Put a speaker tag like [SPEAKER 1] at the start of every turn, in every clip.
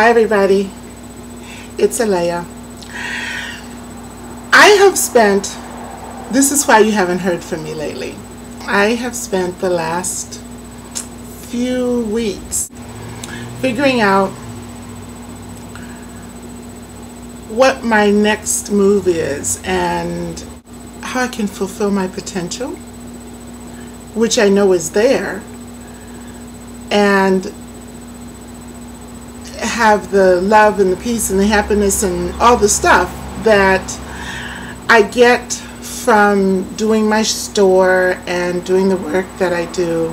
[SPEAKER 1] Hi everybody, it's Alaia. I have spent, this is why you haven't heard from me lately. I have spent the last few weeks figuring out what my next move is and how I can fulfill my potential, which I know is there, and have the love and the peace and the happiness and all the stuff that I get from doing my store and doing the work that I do,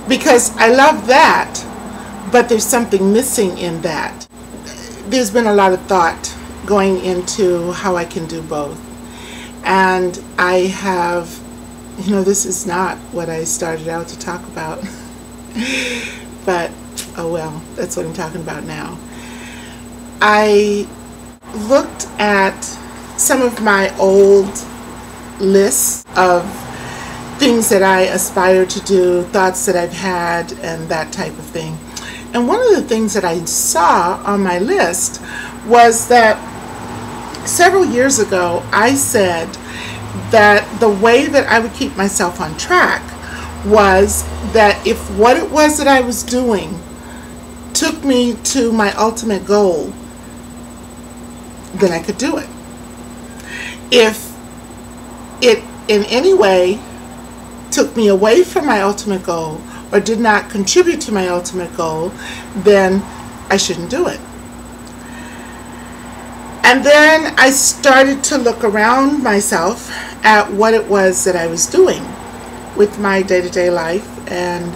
[SPEAKER 1] because I love that, but there's something missing in that. There's been a lot of thought going into how I can do both, and I have, this is not what I started out to talk about but oh well, that's what I'm talking about now. I looked at some of my old lists of things that I aspire to do, thoughts that I've had, and that type of thing. And one of the things that I saw on my list was that several years ago I said that the way that I would keep myself on track was that if what it was that I was doing took me to my ultimate goal, then I could do it. If it in any way took me away from my ultimate goal or did not contribute to my ultimate goal, then I shouldn't do it. And then I started to look around myself at what it was that I was doing with my day-to-day life and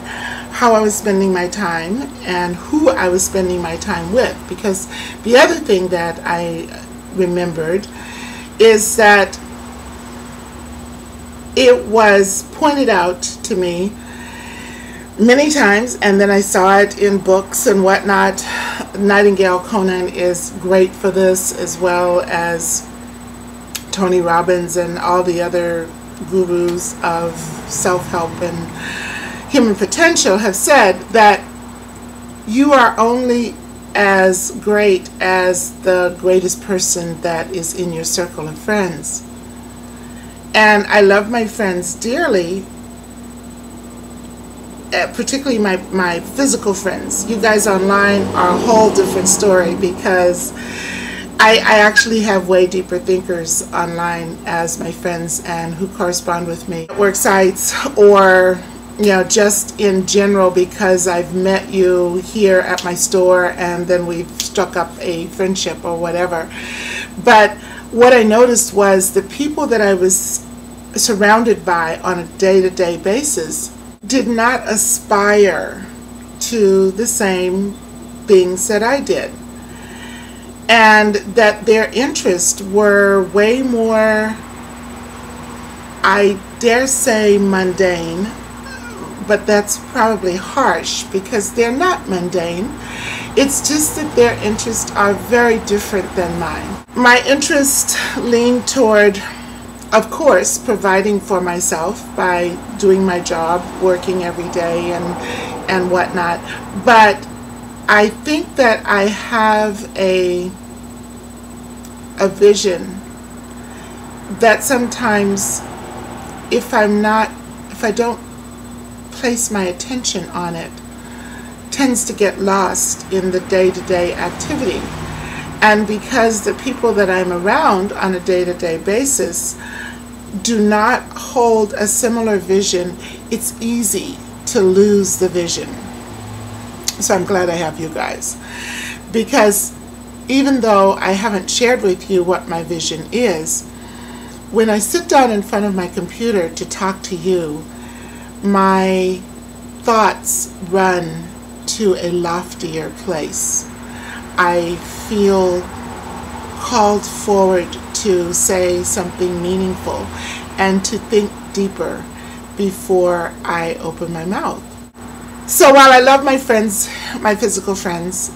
[SPEAKER 1] how I was spending my time and who I was spending my time with. Because the other thing that I remembered is that it was pointed out to me many times, and then I saw it in books and whatnot. Nightingale Conan is great for this, as well as Tony Robbins and all the other gurus of self-help and human potential have said that you are only as great as the greatest person that is in your circle of friends. And I love my friends dearly, particularly my physical friends. You guys online are a whole different story, because I actually have way deeper thinkers online as my friends and who correspond with me at work sites, or just in general because I've met you here at my store and then we've struck up a friendship or whatever. But what I noticed was the people that I was surrounded by on a day-to-day basis did not aspire to the same things that I did, and that their interests were way more, I dare say, mundane. But that's probably harsh, because they're not mundane. It's just that their interests are very different than mine. My interests lean toward, of course, providing for myself by doing my job, working every day and whatnot. But I think that I have a vision that sometimes if I don't place my attention on it, tends to get lost in the day-to-day activity. And because the people that I'm around on a day-to-day basis do not hold a similar vision, it's easy to lose the vision. So I'm glad I have you guys, because even though I haven't shared with you what my vision is, when I sit down in front of my computer to talk to you, my thoughts run to a loftier place. I feel called forward to say something meaningful and to think deeper before I open my mouth. So while I love my friends, my physical friends,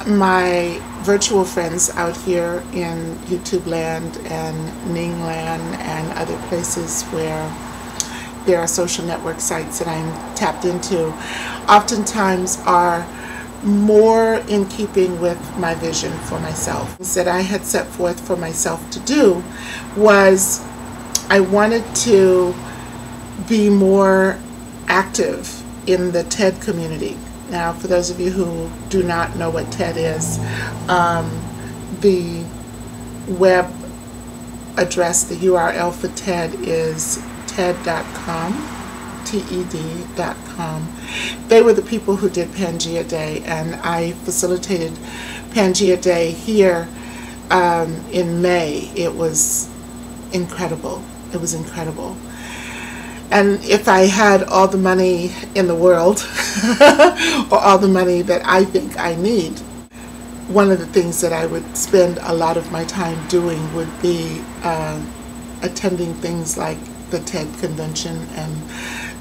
[SPEAKER 1] my virtual friends out here in YouTube land and Ning land and other places where there are social network sites that I'm tapped into, oftentimes are more in keeping with my vision for myself. Things that I had set forth for myself to do was I wanted to be more active in the TED community. Now, for those of you who do not know what TED is, the web address, the URL for TED is ted.com, TED.com. They were the people who did Pangea Day, and I facilitated Pangea Day here in May. It was incredible. It was incredible. And if I had all the money in the world, or all the money that I think I need, one of the things that I would spend a lot of my time doing would be attending things like the TED convention and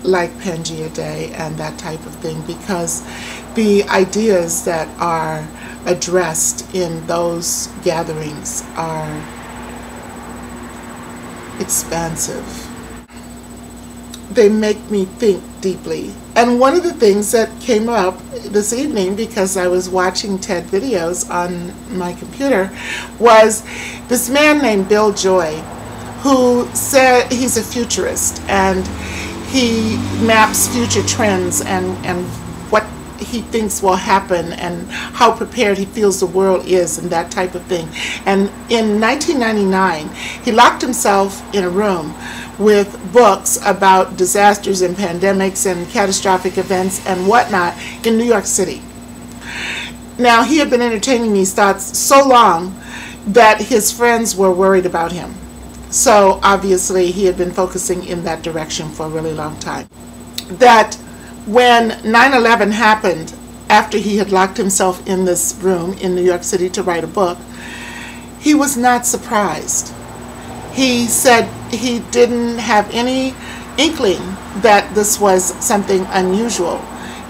[SPEAKER 1] like Pangea Day and that type of thing, because the ideas that are addressed in those gatherings are expansive. They make me think deeply. And one of the things that came up this evening, because I was watching TED videos on my computer, was this man named Bill Joy, who said he's a futurist and he maps future trends and what he thinks will happen and how prepared he feels the world is and that type of thing. And in 1999, he locked himself in a room with books about disasters and pandemics and catastrophic events and whatnot in New York City. Now, he had been entertaining these thoughts so long that his friends were worried about him. So obviously he had been focusing in that direction for a really long time. That when 9/11 happened, after he had locked himself in this room in New York City to write a book, he was not surprised. He said he didn't have any inkling that this was something unusual.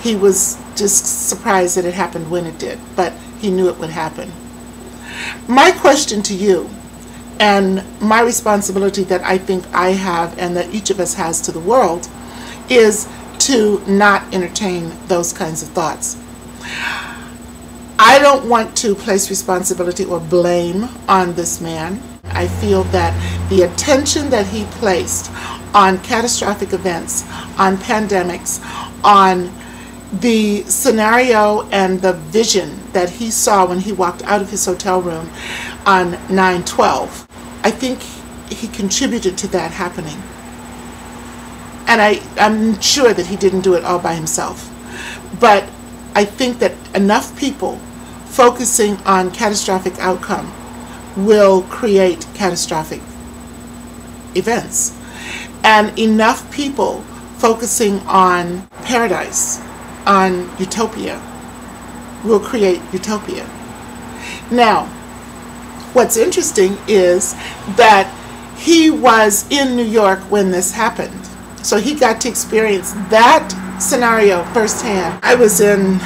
[SPEAKER 1] He was just surprised that it happened when it did, but he knew it would happen. My question to you, and my responsibility that I think I have and that each of us has to the world, is to not entertain those kinds of thoughts. I don't want to place responsibility or blame on this man. I feel that the attention that he placed on catastrophic events, on pandemics, on the scenario and the vision that he saw when he walked out of his hotel room on 9/12, I think he contributed to that happening. And I'm sure that he didn't do it all by himself. But I think that enough people focusing on catastrophic outcome will create catastrophic events. And enough people focusing on paradise, on utopia, will create utopia. Now, what's interesting is that he was in New York when this happened. So he got to experience that scenario firsthand. I was in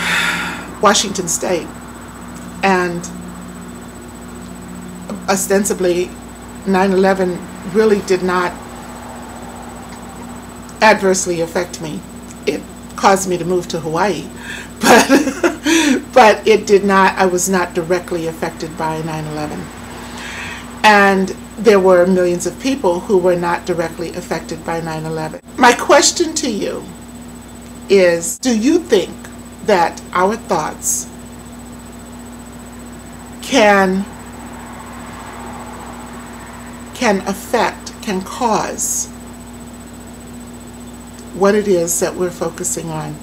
[SPEAKER 1] Washington State, and ostensibly 9/11 really did not adversely affect me. It caused me to move to Hawaii, but it did not, I was not directly affected by 9/11. And there were millions of people who were not directly affected by 9/11. My question to you is, do you think that our thoughts can affect, can cause what it is that we're focusing on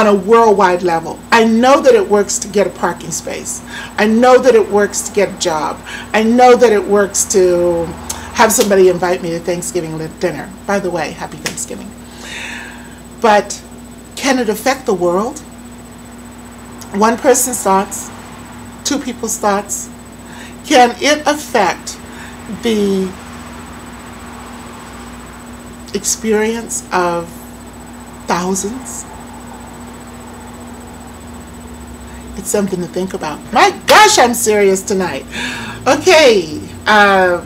[SPEAKER 1] a worldwide level? I know that it works to get a parking space. I know that it works to get a job. I know that it works to have somebody invite me to Thanksgiving dinner. By the way, happy Thanksgiving. But can it affect the world? One person's thoughts, two people's thoughts. Can it affect the experience of thousands? It's something to think about. My gosh, I'm serious tonight. Okay, I'm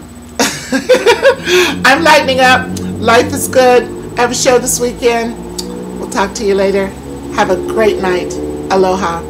[SPEAKER 1] lightening up. Life is good. I have a show this weekend. We'll talk to you later. Have a great night. Aloha.